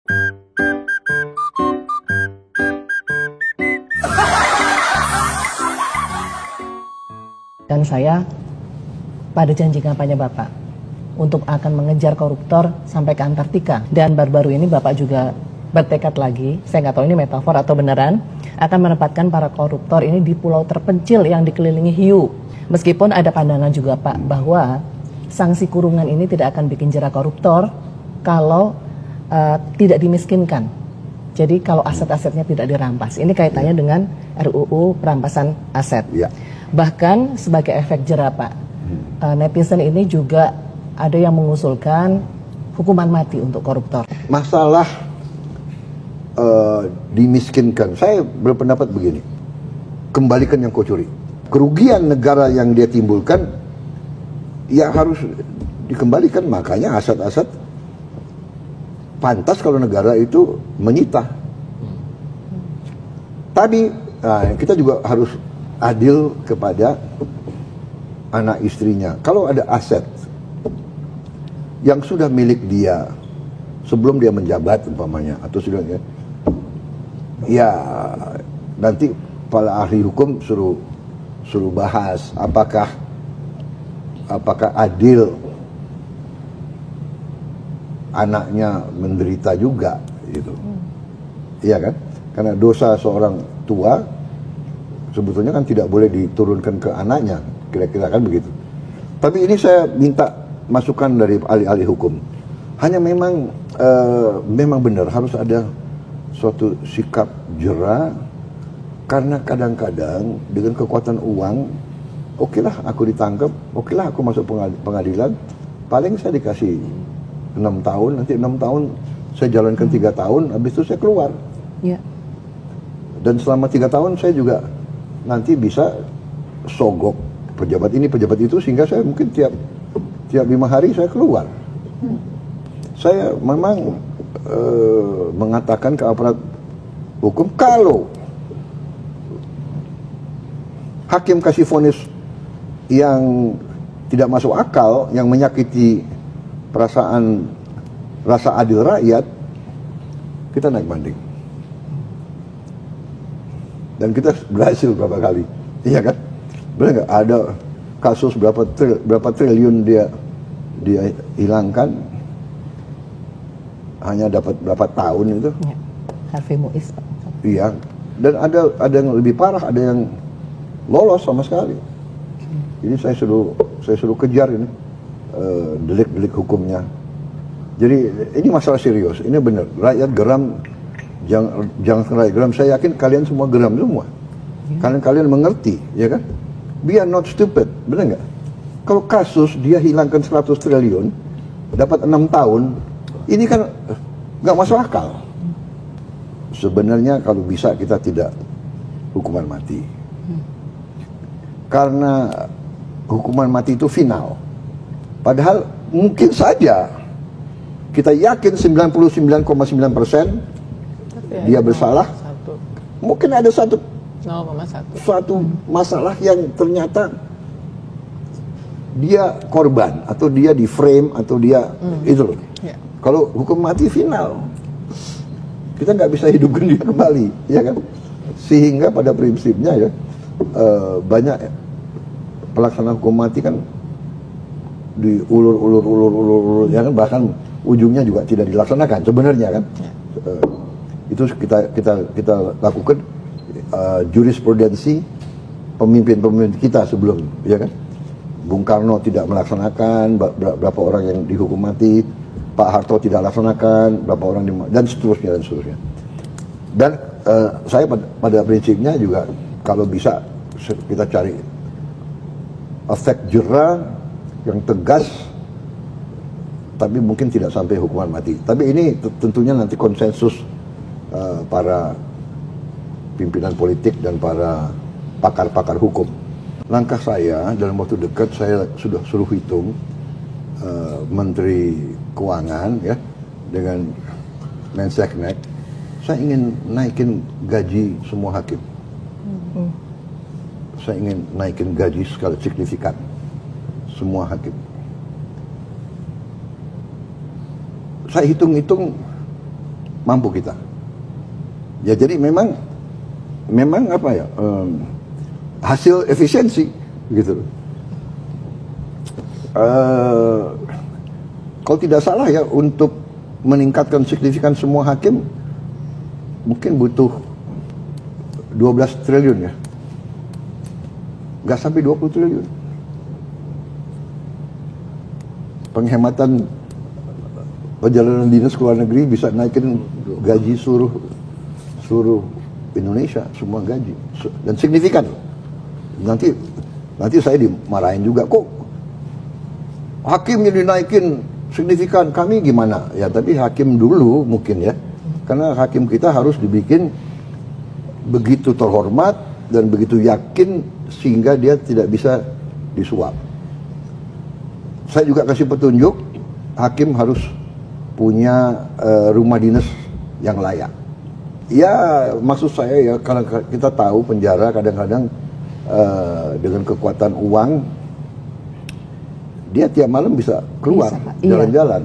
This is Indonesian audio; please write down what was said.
Dan saya pada janji kampanye Bapak untuk akan mengejar koruptor sampai ke Antartika. Dan baru-baru ini Bapak juga bertekad lagi, saya nggak tahu ini metafor atau beneran, akan menempatkan para koruptor ini di pulau terpencil yang dikelilingi hiu. Meskipun ada pandangan juga Pak bahwa sanksi kurungan ini tidak akan bikin jera koruptor kalau tidak dimiskinkan. Jadi kalau aset-asetnya tidak dirampas. Ini kaitannya dengan RUU perampasan aset. Ya. Bahkan sebagai efek jera Pak, netizen ini juga ada yang mengusulkan hukuman mati untuk koruptor. Masalah dimiskinkan, saya berpendapat begini, kembalikan yang kau curi. Kerugian negara yang dia timbulkan, ya harus dikembalikan. Makanya aset-aset pantas kalau negara itu menyita. Tapi kita juga harus adil kepada anak istrinya. Kalau ada aset yang sudah milik dia sebelum dia menjabat umpamanya, atau sudah ya nanti para ahli hukum suruh bahas apakah adil anaknya menderita juga gitu. Iya kan? Karena dosa seorang tua sebetulnya kan tidak boleh diturunkan ke anaknya, kira-kira kan begitu. Tapi ini saya minta masukan dari ahli-ahli hukum. Hanya memang benar harus ada suatu sikap jera, karena kadang-kadang dengan kekuatan uang, okelah aku ditangkap, okelah aku masuk pengadilan, paling saya dikasih 6 tahun, nanti 6 tahun saya jalankan 3 tahun, habis itu saya keluar. Ya. Dan selama 3 tahun saya juga nanti bisa sogok pejabat ini, pejabat itu, sehingga saya mungkin tiap 5 hari saya keluar. Saya memang mengatakan ke aparat hukum, kalau hakim kasih vonis yang tidak masuk akal, yang menyakiti rasa adil rakyat, kita naik banding. Dan kita berhasil berapa kali, iya kan? Benar nggak? Ada kasus berapa triliun dia hilangkan, hanya dapat berapa tahun itu? Ya, Harvey Muiz Pak. Iya. Dan ada yang lebih parah, ada yang lolos sama sekali. Ini saya suruh kejar ini delik-delik hukumnya. Jadi ini masalah serius. Ini benar. Rakyat geram. Jangan rakyat geram. Saya yakin kalian semua geram semua. Kalian mengerti, ya kan? We are not stupid, benar nggak? Kalau kasus dia hilangkan 100 triliun, dapat 6 tahun, ini kan nggak masuk akal. Sebenarnya kalau bisa kita tidak hukuman mati. Karena hukuman mati itu final. Padahal mungkin saja kita yakin 99,9% dia bersalah. Mungkin ada satu masalah yang ternyata dia korban, atau dia di frame, atau dia itu loh. Kalau hukum mati final, kita nggak bisa hidupkan dia kembali, ya kan? Sehingga pada prinsipnya ya banyak pelaksana hukum mati kan diulur, ya kan, bahkan ujungnya juga tidak dilaksanakan sebenarnya kan. Itu kita lakukan jurisprudensi pemimpin-pemimpin kita sebelum, ya kan. Bung Karno tidak melaksanakan, berapa orang yang dihukum mati, Pak Harto tidak laksanakan, berapa orang dan seterusnya. Dan saya pada prinsipnya juga kalau bisa kita cari efek jera yang tegas, tapi mungkin tidak sampai hukuman mati. Tapi ini tentunya nanti konsensus para pimpinan politik dan para pakar-pakar hukum. Langkah saya dalam waktu dekat, saya sudah suruh hitung Menteri Keuangan ya dengan Menseknek, saya ingin naikin gaji semua hakim. Saya ingin naikin gaji skala signifikan semua hakim. Saya hitung-hitung mampu kita. Ya jadi memang apa ya, hasil efisiensi gitu. Kalau tidak salah ya, untuk meningkatkan signifikan semua hakim mungkin butuh 12 triliun ya, nggak sampai 20 triliun. Penghematan perjalanan dinas ke luar negeri bisa naikin gaji seluruh Indonesia, semua gaji, dan signifikan. Nanti saya dimarahin juga, kok hakimnya dinaikin signifikan, kami gimana? Ya tapi hakim dulu mungkin ya, karena hakim kita harus dibikin begitu terhormat dan begitu yakin sehingga dia tidak bisa disuap. Saya juga kasih petunjuk, hakim harus punya rumah dinas yang layak. Ya maksud saya ya, karena kita tahu penjara kadang-kadang dengan kekuatan uang dia tiap malam bisa keluar jalan-jalan.